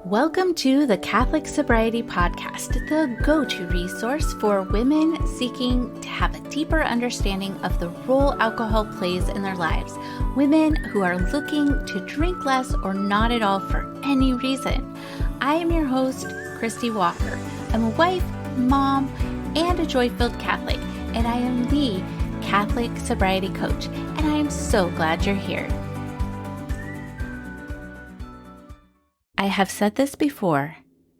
Welcome to the Catholic Sobriety Podcast, the go-to resource for women seeking to have a deeper understanding of the role alcohol plays in their lives. Women who are looking to drink less or not at all for any reason. I am your host, Christy Walker. I'm a wife, mom, and a joy-filled Catholic, and I am the Catholic Sobriety Coach, and I am so glad you're here. I have said this before,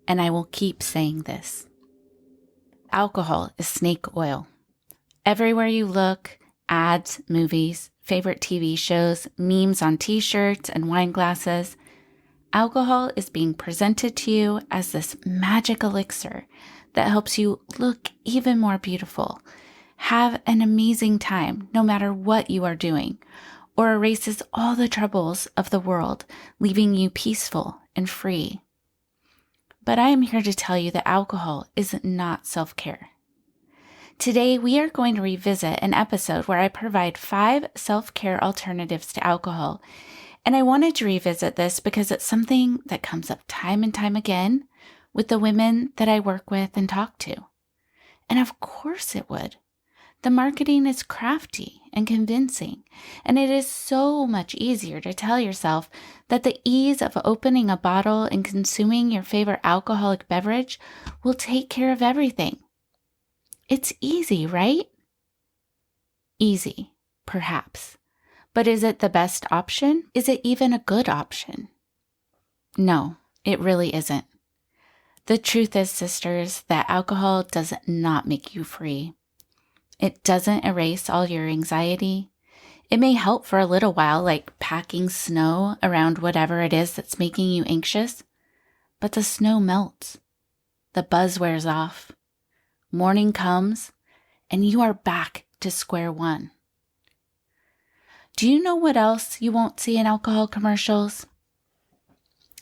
and I will keep saying this. Alcohol is snake oil. Everywhere you look, ads, movies, favorite TV shows, memes on t-shirts and wine glasses, alcohol is being presented to you as this magic elixir that helps you look even more beautiful, have an amazing time no matter what you are doing, or erases all the troubles of the world, leaving you peaceful and free. But I am here to tell you that alcohol is not self-care. Today, we are going to revisit an episode where I provide 5 self-care alternatives to alcohol. And I wanted to revisit this because it's something that comes up time and time again with the women that I work with and talk to. And of course it would. The marketing is crafty and convincing, and it is so much easier to tell yourself that the ease of opening a bottle and consuming your favorite alcoholic beverage will take care of everything. It's easy, right? Easy, perhaps. But is it the best option? Is it even a good option? No, it really isn't. The truth is, sisters, that alcohol does not make you free. It doesn't erase all your anxiety. It may help for a little while, like packing snow around whatever it is that's making you anxious, but the snow melts. The buzz wears off. Morning comes, and you are back to square one. Do you know what else you won't see in alcohol commercials?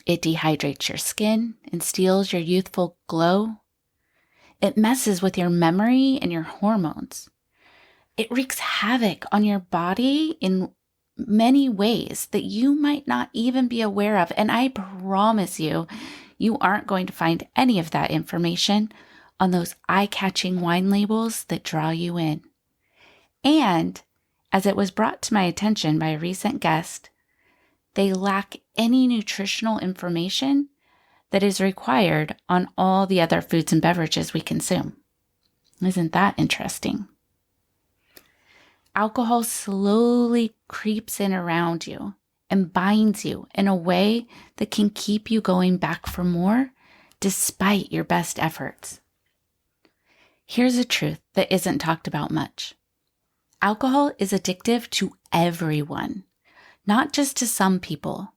It dehydrates your skin and steals your youthful glow. It messes with your memory and your hormones. It wreaks havoc on your body in many ways that you might not even be aware of. And I promise you, you aren't going to find any of that information on those eye-catching wine labels that draw you in. And as it was brought to my attention by a recent guest, they lack any nutritional information that is required on all the other foods and beverages we consume. Isn't that interesting? Alcohol slowly creeps in around you and binds you in a way that can keep you going back for more despite your best efforts. Here's a truth that isn't talked about much. Alcohol is addictive to everyone, not just to some people.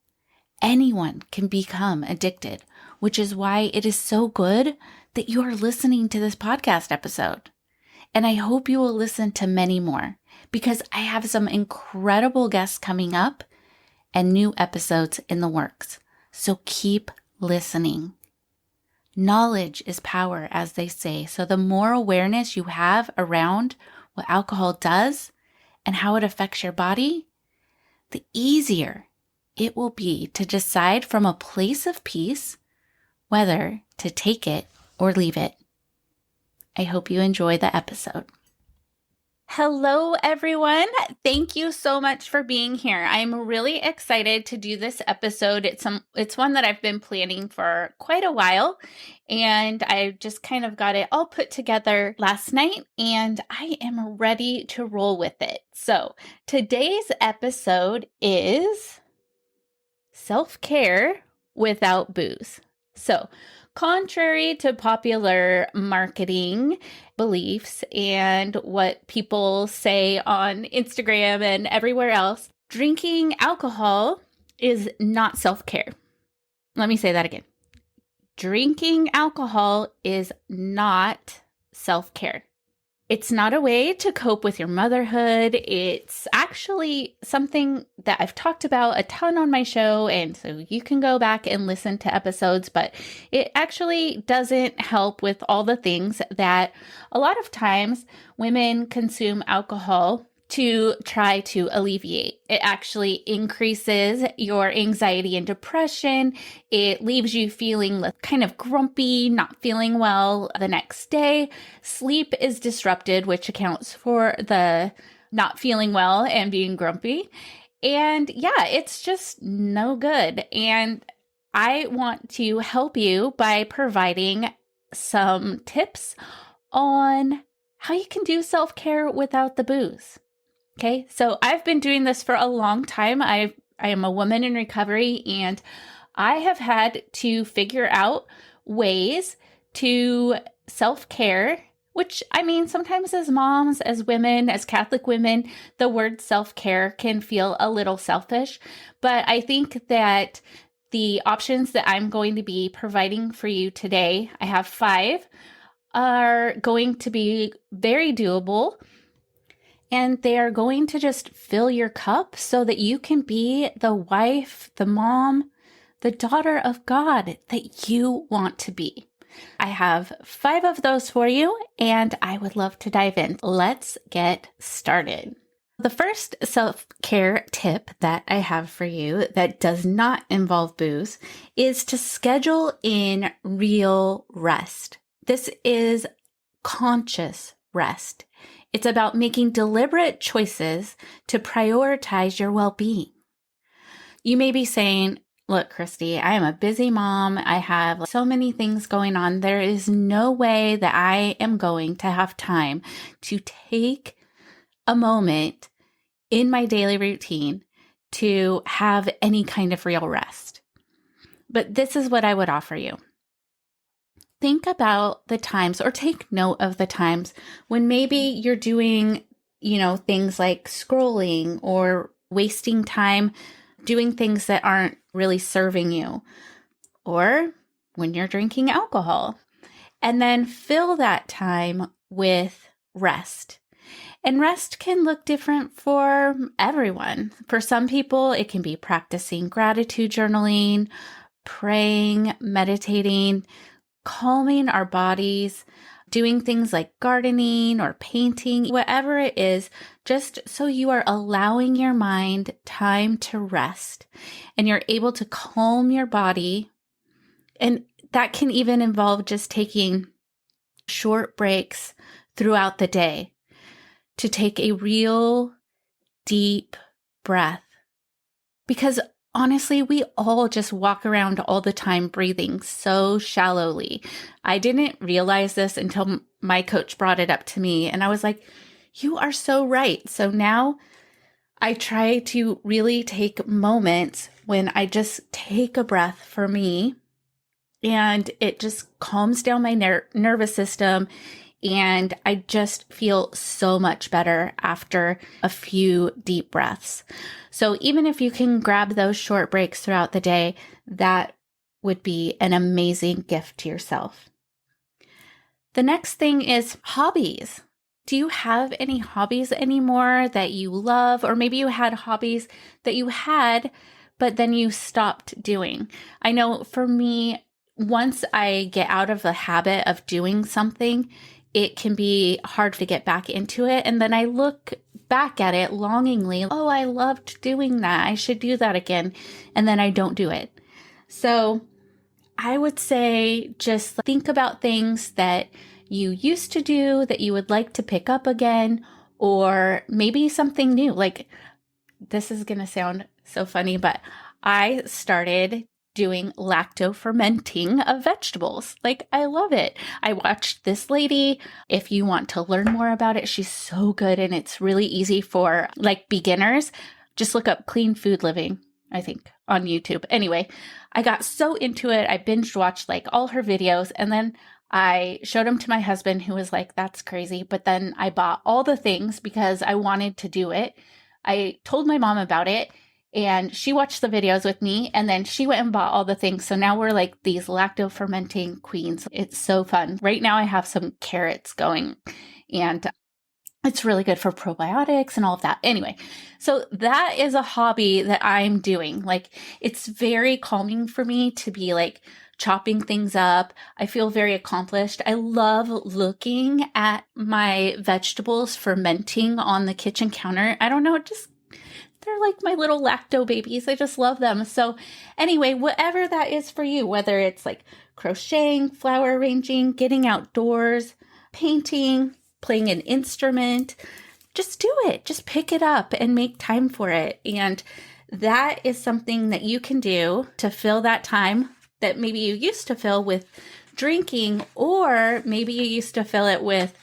Anyone can become addicted, which is why it is so good that you are listening to this podcast episode. And I hope you will listen to many more because I have some incredible guests coming up and new episodes in the works. So keep listening. Knowledge is power, as they say. So the more awareness you have around what alcohol does and how it affects your body, the easier it will be to decide from a place of peace whether to take it or leave it. I hope you enjoy the episode. Hello, everyone. Thank you so much for being here. I'm really excited to do this episode. It's one that I've been planning for quite a while, and I just kind of got it all put together last night, and I am ready to roll with it. So today's episode is self-care without booze. So, contrary to popular marketing beliefs and what people say on Instagram and everywhere else, drinking alcohol is not self-care. Let me say that again. Drinking alcohol is not self-care. It's not a way to cope with your motherhood. It's actually something that I've talked about a ton on my show, and so you can go back and listen to episodes, but it actually doesn't help with all the things that a lot of times women consume alcohol to try to alleviate. It actually increases your anxiety and depression. It leaves you feeling kind of grumpy, not feeling well the next day. Sleep is disrupted, which accounts for the not feeling well and being grumpy. And yeah, it's just no good. And I want to help you by providing some tips on how you can do self-care without the booze. Okay, so I've been doing this for a long time. I am a woman in recovery, and I have had to figure out ways to self-care, which I mean, sometimes as moms, as women, as Catholic women, the word self-care can feel a little selfish. But I think that the options that I'm going to be providing for you today, I have 5, are going to be very doable. And they are going to just fill your cup so that you can be the wife, the mom, the daughter of God that you want to be. I have 5 of those for you, and I would love to dive in. Let's get started. The first self-care tip that I have for you that does not involve booze is to schedule in real rest. This is conscious rest. It's about making deliberate choices to prioritize your well-being. You may be saying, look, Christy, I am a busy mom. I have so many things going on. There is no way that I am going to have time to take a moment in my daily routine to have any kind of real rest. But this is what I would offer you. Think about the times, or take note of the times when maybe you're doing, things like scrolling or wasting time doing things that aren't really serving you, or when you're drinking alcohol. And then fill that time with rest. And rest can look different for everyone. For some people, it can be practicing gratitude journaling, praying, meditating, calming our bodies, doing things like gardening or painting, whatever it is, just so you are allowing your mind time to rest and you're able to calm your body. And that can even involve just taking short breaks throughout the day to take a real deep breath. Because honestly, we all just walk around all the time breathing so shallowly. I didn't realize this until my coach brought it up to me, and I was like, you are so right. So now I try to really take moments when I just take a breath for me, and it just calms down my nervous system. And I just feel so much better after a few deep breaths. So even if you can grab those short breaks throughout the day, that would be an amazing gift to yourself. The next thing is hobbies. Do you have any hobbies anymore that you love? Or maybe you had hobbies that you had, but then you stopped doing. I know for me, once I get out of the habit of doing something, it can be hard to get back into it. And then I look back at it longingly. Oh, I loved doing that. I should do that again. And then I don't do it. So I would say just think about things that you used to do that you would like to pick up again, or maybe something new. Like, this is going to sound so funny, but I started doing lacto-fermenting of vegetables. Like, I love it. I watched this lady. If you want to learn more about it, she's so good, and it's really easy for like beginners. Just look up clean food living, I think, on YouTube. Anyway, I got so into it. I binge watched like all her videos, and then I showed them to my husband, who was like, that's crazy. But then I bought all the things because I wanted to do it. I told my mom about it, and she watched the videos with me, and then she went and bought all the things. So now we're like these lacto-fermenting queens. It's so fun. Right now I have some carrots going, and It's really good for probiotics and all of that. Anyway, so that is a hobby that I'm doing. Like, it's very calming for me to be like chopping things up. I feel very accomplished. I love looking at my vegetables fermenting on the kitchen counter. I don't know, they're like my little lacto babies. I just love them. So anyway, whatever that is for you, whether it's like crocheting, flower arranging, getting outdoors, painting, playing an instrument, just do it. Just pick it up and make time for it. And that is something that you can do to fill that time that maybe you used to fill with drinking, or maybe you used to fill it with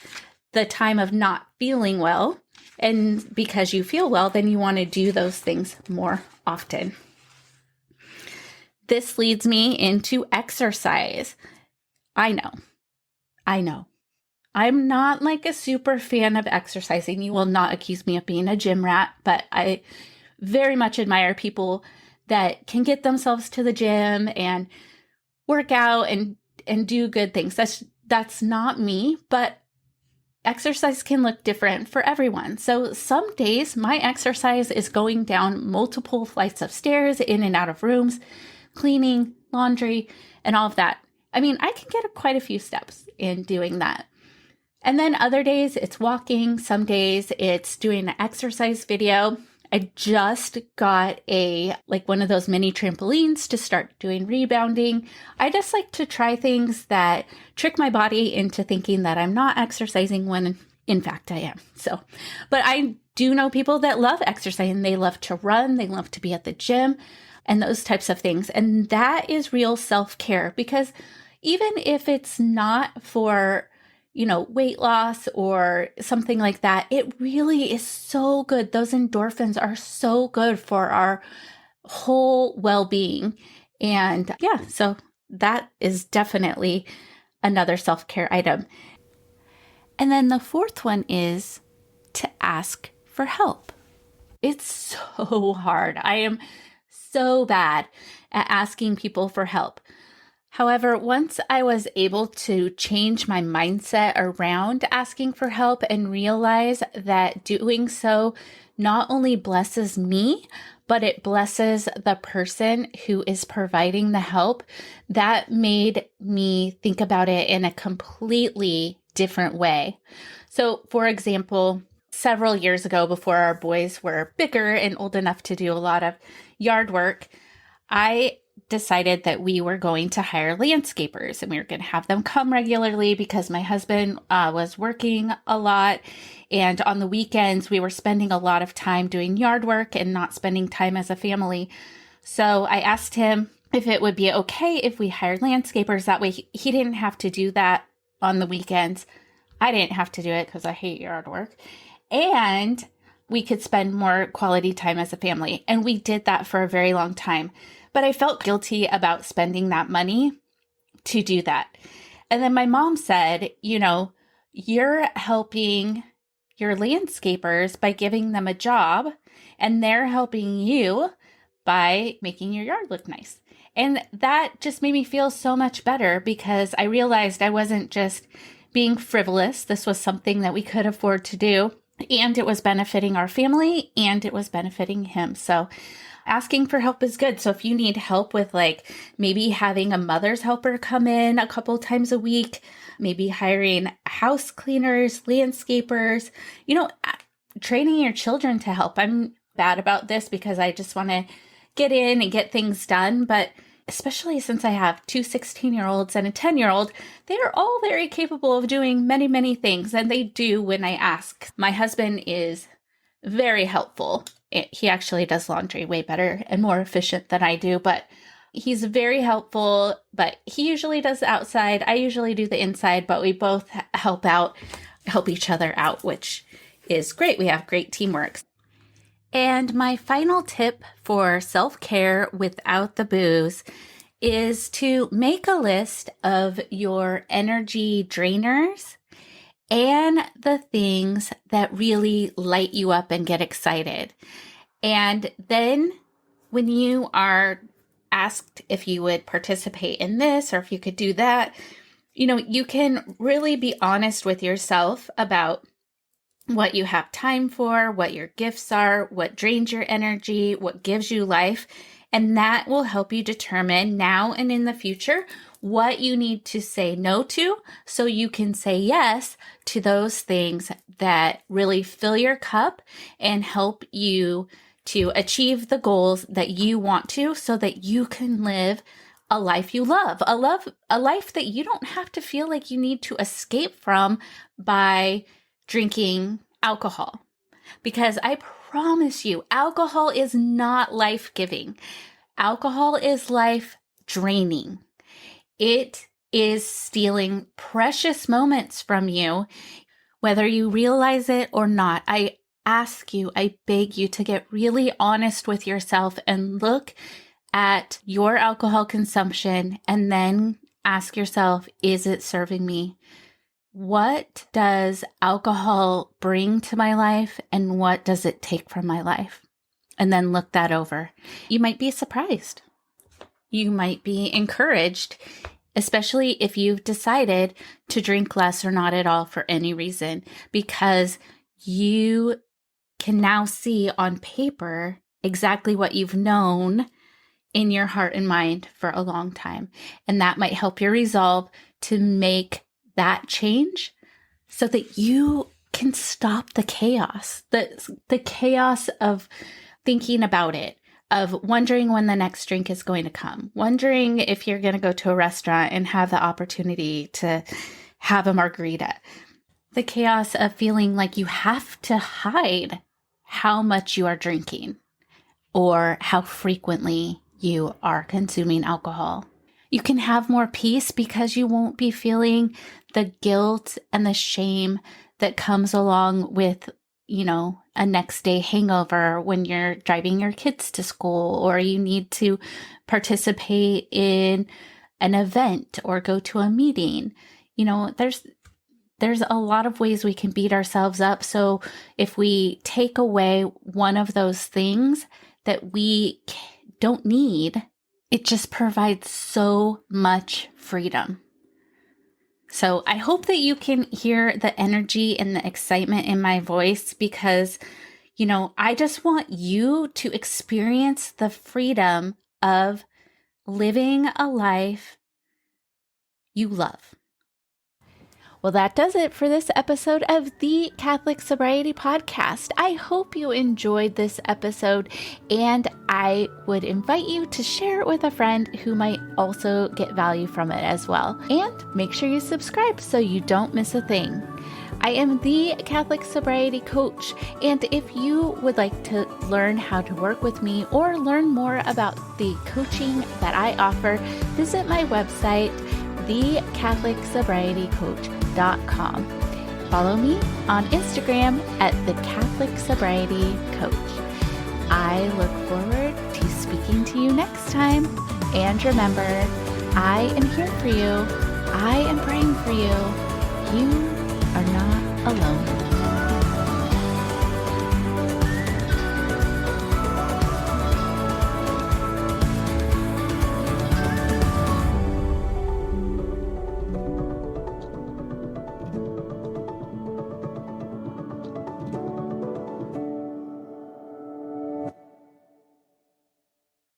the time of not feeling well. And because you feel well, then you want to do those things more often. This leads me into exercise. I know. I'm not like a super fan of exercising. You will not accuse me of being a gym rat, but I very much admire people that can get themselves to the gym and work out and do good things. That's not me, but exercise can look different for everyone. So some days my exercise is going down multiple flights of stairs, in and out of rooms, cleaning, laundry, and all of that. I mean, I can get quite a few steps in doing that. And then other days it's walking. Some days it's doing an exercise video. I just got one of those mini trampolines to start doing rebounding. I just like to try things that trick my body into thinking that I'm not exercising when in fact I am. So, but I do know people that love exercising. They love to run. They love to be at the gym and those types of things. And that is real self-care, because even if it's not for weight loss or something like that, it really is so good. Those endorphins are so good for our whole well-being. And yeah, so that is definitely another self-care item. And then the fourth one is to ask for help. It's so hard. I am so bad at asking people for help. However, once I was able to change my mindset around asking for help and realize that doing so not only blesses me, but it blesses the person who is providing the help, that made me think about it in a completely different way. So, for example, several years ago, before our boys were bigger and old enough to do a lot of yard work, I decided that we were going to hire landscapers and we were going to have them come regularly because my husband was working a lot. And on the weekends, we were spending a lot of time doing yard work and not spending time as a family. So I asked him if it would be okay if we hired landscapers. That way he didn't have to do that on the weekends. I didn't have to do it because I hate yard work. And we could spend more quality time as a family. And we did that for a very long time. But I felt guilty about spending that money to do that. And then my mom said, you're helping your landscapers by giving them a job, and they're helping you by making your yard look nice. And that just made me feel so much better, because I realized I wasn't just being frivolous. This was something that we could afford to do, and it was benefiting our family, and it was benefiting him. So asking for help is good. So if you need help with maybe having a mother's helper come in a couple times a week, maybe hiring house cleaners, landscapers, training your children to help. I'm bad about this because I just want to get in and get things done. But especially since I have two 16-year-olds and a 10-year-old, they are all very capable of doing many, many things. And they do when I ask. My husband is very helpful. He actually does laundry way better and more efficient than I do, but he's very helpful. But he usually does the outside. I usually do the inside, but we both help each other out, which is great. We have great teamwork. And my final tip for self-care without the booze is to make a list of your energy drainers and the things that really light you up and get excited. And then when you are asked if you would participate in this or if you could do that, you can really be honest with yourself about what you have time for, what your gifts are, what drains your energy, what gives you life. And that will help you determine now and in the future what you need to say no to so you can say yes to those things that really fill your cup and help you to achieve the goals that you want to so that you can live a life you love, a life that you don't have to feel like you need to escape from by drinking alcohol. Because I promise you, alcohol is not life-giving. Alcohol is life-draining. It is stealing precious moments from you, whether you realize it or not. I ask you, I beg you to get really honest with yourself and look at your alcohol consumption and then ask yourself, is it serving me? What does alcohol bring to my life and what does it take from my life? And then look that over. You might be surprised. You might be encouraged, especially if you've decided to drink less or not at all for any reason, because you can now see on paper exactly what you've known in your heart and mind for a long time. And that might help your resolve to make that change so that you can stop the chaos, the chaos of thinking about it, of wondering when the next drink is going to come, wondering if you're going to go to a restaurant and have the opportunity to have a margarita, the chaos of feeling like you have to hide how much you are drinking or how frequently you are consuming alcohol. You can have more peace because you won't be feeling the guilt and the shame that comes along with, a next day hangover when you're driving your kids to school or you need to participate in an event or go to a meeting. There's a lot of ways we can beat ourselves up. So if we take away one of those things that we don't need, it just provides so much freedom. So I hope that you can hear the energy and the excitement in my voice because, I just want you to experience the freedom of living a life you love. Well, that does it for this episode of the Catholic Sobriety Podcast. I hope you enjoyed this episode, and I would invite you to share it with a friend who might also get value from it as well. And make sure you subscribe so you don't miss a thing. I am the Catholic Sobriety Coach, and if you would like to learn how to work with me or learn more about the coaching that I offer, visit my website, thecatholicsobrietycoach.com. Follow me on Instagram at the Catholic Sobriety Coach. I look forward to speaking to you next time. And remember, I am here for you. I am praying for you. You are not alone.